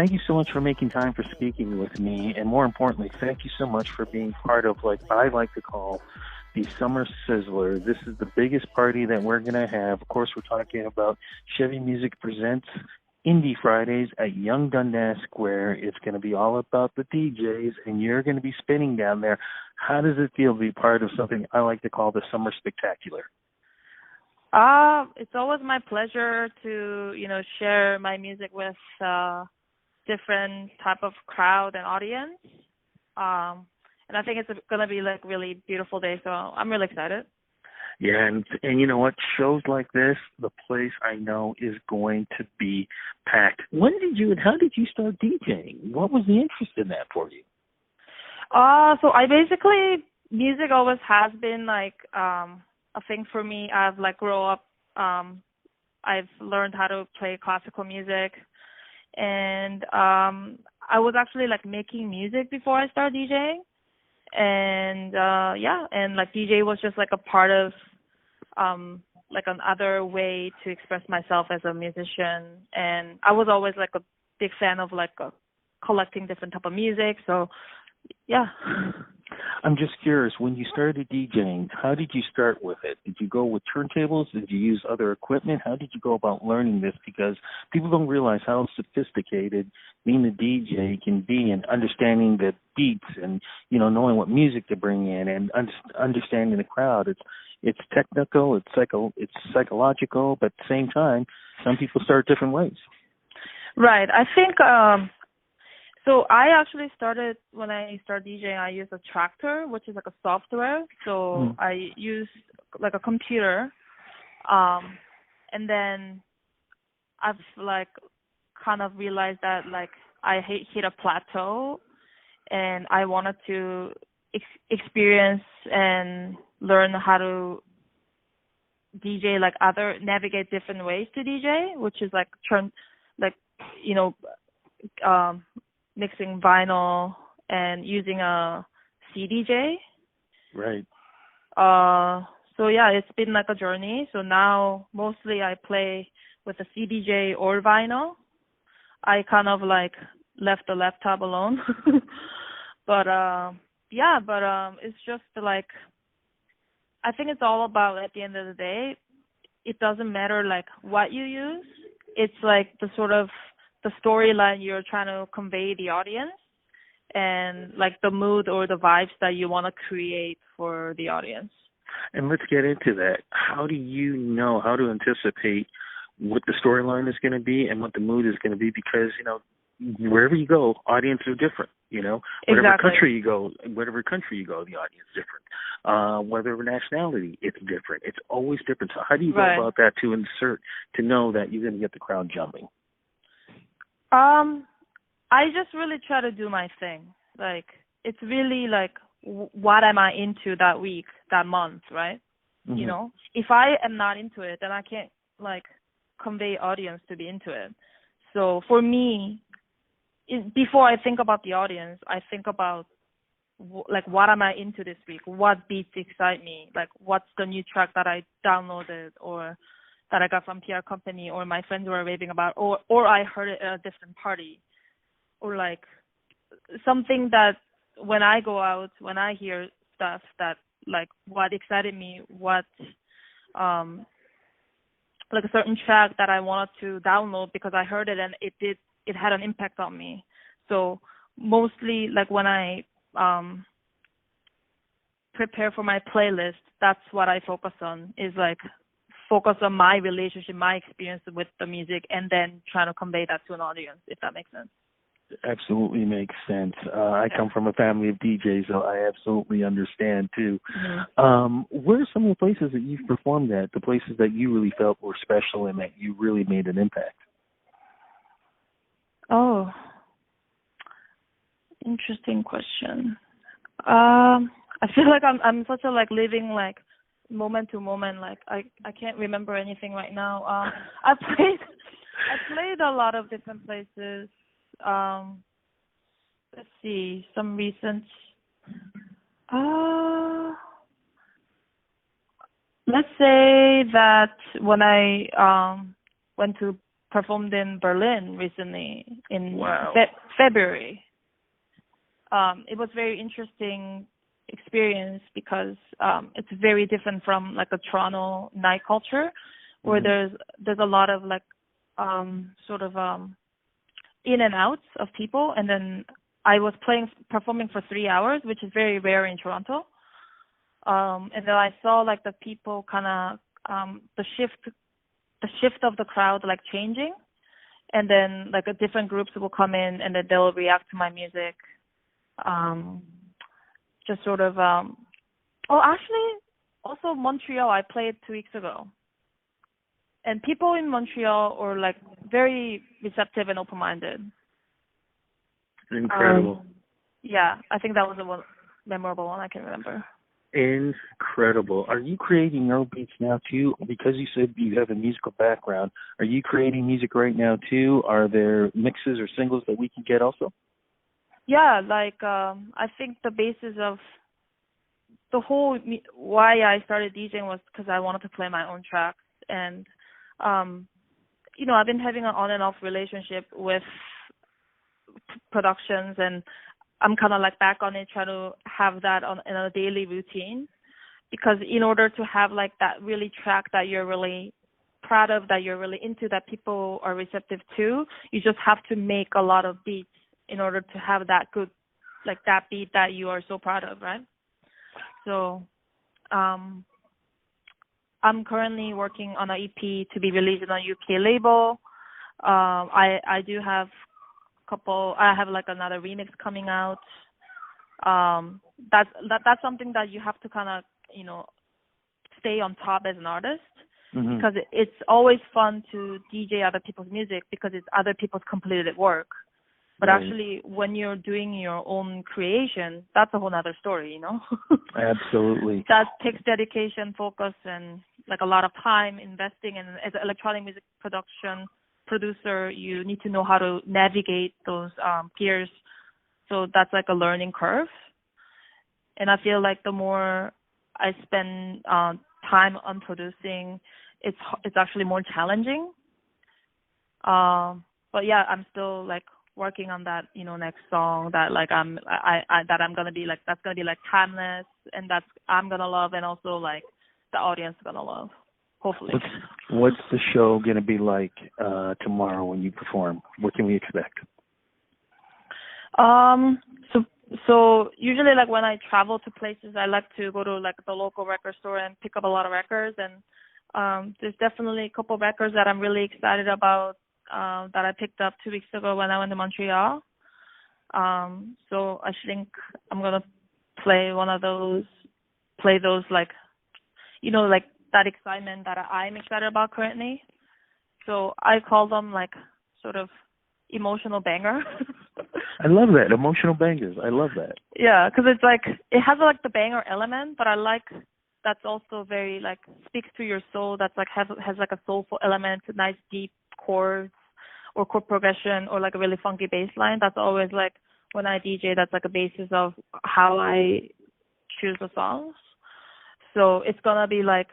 thank you so much for making time for speaking with me, and more importantly, thank you so much for being part of what I like to call the Summer Sizzler. This is the biggest party that we're going to have. Of course, we're talking about Chevy Music Presents Indie Fridays at Young Dundas Square. It's going to be all about the DJs, and you're going to be spinning down there. How does it feel to be part of something I like to call the Summer Spectacular? It's always my pleasure to, share my music with different type of crowd and audience. And I think it's going to be like really beautiful day, so I'm really excited. Yeah, and you know what? Shows like this, the place I know is going to be packed. When did you and how did you start DJing? What was the interest in that for you? So I basically, music always has been like a thing for me. I've like grown up, I've learned how to play classical music, and I was actually like making music before I started DJing. And and like DJ was just like a part of like another way to express myself as a musician. And I was always like a big fan of like collecting different type of music. So yeah. I'm just curious, when you started DJing, how did you start with it? Did you go with turntables? Did you use other equipment? How did you go about learning this? Because people don't realize how sophisticated being a DJ can be, and understanding the beats and, knowing what music to bring in and understanding the crowd. It's technical, it's psychological, but at the same time, some people start different ways. Right. I think so I actually started, when I started DJing, I used a Tractor, which is like a software. So I used like a computer. And then I've like kind of realized that like I hit a plateau, and I wanted to experience and learn how to DJ, like navigate different ways to DJ, which is like mixing vinyl and using a CDJ. Right. So yeah, it's been like a journey. So now mostly I play with a CDJ or vinyl. I kind of like left the laptop alone. But it's just like, I think it's all about, at the end of the day, it doesn't matter like what you use. It's like the sort of the storyline you're trying to convey the audience, and like the mood or the vibes that you want to create for the audience. And let's get into that. How do you know how to anticipate what the storyline is going to be and what the mood is going to be? Because, wherever you go, audiences are different. Whatever country you go, the audience is different. Whatever nationality, it's different. It's always different. So how do you go about that to know that you're going to get the crowd jumping? I just really try to do my thing. Like, it's really like, what am I into that week, that month, right? Mm-hmm. If I am not into it, then I can't like convey audience to be into it. So for me, before I think about the audience, I think about like, what am I into this week? What beats excite me? Like, what's the new track that I downloaded or that I got from PR company, or my friends were raving about, or I heard it at a different party, or like something that when I go out, when I hear stuff that like what excited me, what like a certain track that I wanted to download because I heard it and it had an impact on me. So mostly like when I prepare for my playlist, that's what I focus on, is like focus on my relationship, my experience with the music, and then trying to convey that to an audience, if that makes sense. Absolutely makes sense. I come from a family of DJs, so I absolutely understand too. Mm-hmm. Where are some of the places that you've performed at, the places that you really felt were special and that you really made an impact? Oh, interesting question. I feel like I'm such a like living like moment to moment. Like I can't remember anything right now. I played a lot of different places. Let's see, some recent. Let's say that when I went to performed in Berlin recently in Wow. February. It was very interesting experience because it's very different from like a Toronto night culture where there's a lot of like sort of in and outs of people, and then I was performing for 3 hours, which is very rare in Toronto. And then I saw like the people kind of the shift of the crowd like changing, and then like a different groups will come in and then they'll react to my music. Just sort of actually also Montreal I played 2 weeks ago, and people in Montreal were like very receptive and open-minded. Incredible. Yeah, I think that was the one memorable one I can remember. Incredible. Are you creating your own beats now too? Because you said you have a musical background, are you creating music right now too? Are there mixes or singles that we can get also? Yeah, like I think the basis of the whole why I started DJing was because I wanted to play my own tracks, and you know, I've been having an on and off relationship with productions, and I'm kind of like back on it, trying to have that in a daily routine, because in order to have like that really track that you're really proud of, that you're really into, that people are receptive to, you just have to make a lot of beats in order to have that good, like that beat that you are so proud of, right? So I'm currently working on an EP to be released on a UK label. I do have I have like another remix coming out. That's something that you have to kind of, you know, stay on top as an artist, because it's always fun to DJ other people's music because it's other people's completed work. But actually, when you're doing your own creation, that's a whole other story, you know? Absolutely. That takes dedication, focus, and like a lot of time investing. And as an electronic music producer, you need to know how to navigate those peers. So that's like a learning curve. And I feel like the more I spend time on producing, it's actually more challenging. But yeah, I'm still like working on that, you know, next song that like I'm gonna be like, that's gonna be like timeless, and that's I'm gonna love, and also like the audience is gonna love, hopefully. What's the show gonna be like tomorrow when you perform? What can we expect? So usually like when I travel to places, I like to go to like the local record store and pick up a lot of records, and there's definitely a couple of records that I'm really excited about that I picked up 2 weeks ago when I went to Montreal. So I think I'm gonna play those like, you know, like that excitement that I'm excited about currently. So I call them like sort of emotional banger. I love that, emotional bangers. I love that. Yeah, because it's like it has like the banger element, but I like that's also very like speaks to your soul. That's like has like a soulful element, nice deep chords or chord progression, or like a really funky bass line. That's always like when I DJ, that's like a basis of how I choose the songs. So it's gonna be like,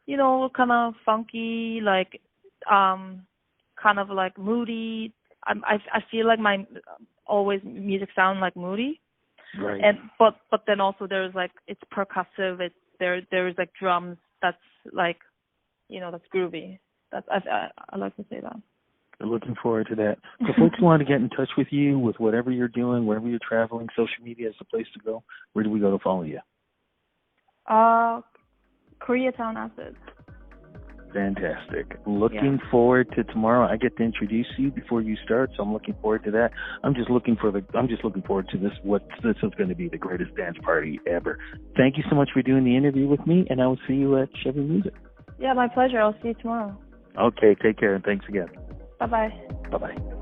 you know, kind of funky, like kind of like moody. I feel like my always music sound like moody, right? And but then also there's like it's percussive. There's like drums that's like, you know, that's groovy. That's I like to say that. I'm looking forward to that. If folks want to get in touch with you with whatever you're doing, wherever you're traveling, social media is the place to go. Where do we go to follow you? Koreatown Acid. Fantastic. Looking forward to tomorrow. I get to introduce you before you start, so I'm looking forward to that. I'm just looking forward to this. This is going to be the greatest dance party ever. Thank you so much for doing the interview with me, and I will see you at Chevy Music. Yeah, my pleasure. I'll see you tomorrow. Okay, take care, and thanks again. Bye-bye. Bye-bye.